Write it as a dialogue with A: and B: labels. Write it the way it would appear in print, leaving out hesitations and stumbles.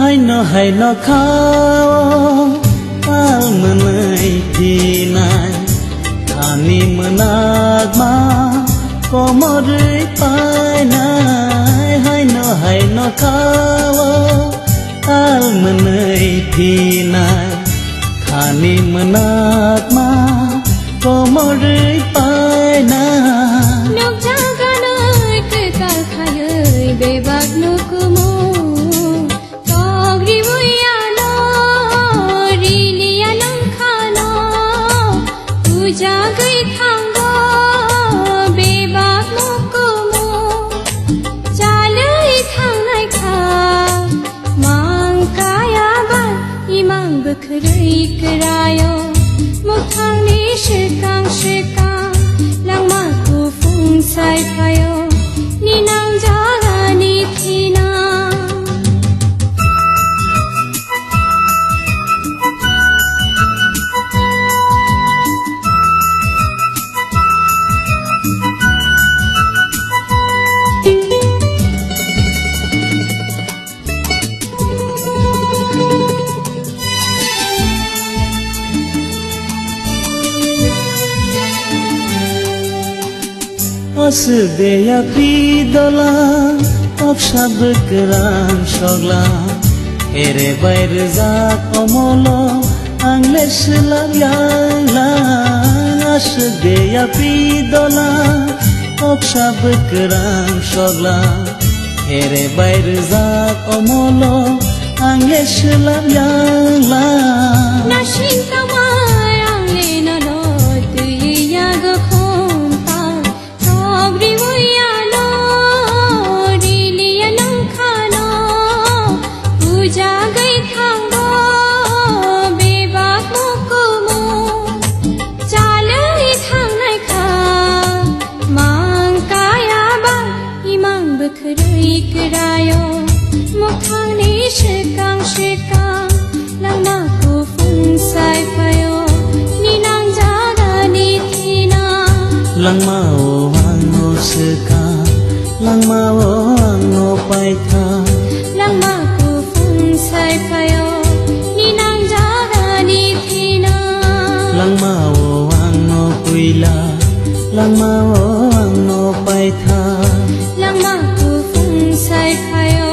A: hai no khao al menai dinai thani menak ma komodui pai nai hai no khao al menai dinai thani menak ma komodui pai nai
B: nok jaga noi ke kal khayoi bebak nukumu jagai thanggo bebak mukumu jalai thangnai kha mang kaya ban imang bekhrai kerayo muthangni shikang langma ku phung sai phayo ninang jagani thina
A: Asdeya pidola opshab kran shogla ere bair zak omolo angles lagla asdeya pidola opshab kran shogla ere bair zak omolo angles lagla
B: nashin tamay angle no tuya go jagai thanggo bebak mukumu jalai thangnai kha mang kaya ban imang bekhrai kerayo muthangni shikang langma ku phung sai phayo ninang jagani thina
A: langma o angno seka langma o angno pai tha
B: langma sai phayo ninang jagani thina
A: langma o angno kuila langma o angno pai tha
B: langma ku phung sai phayo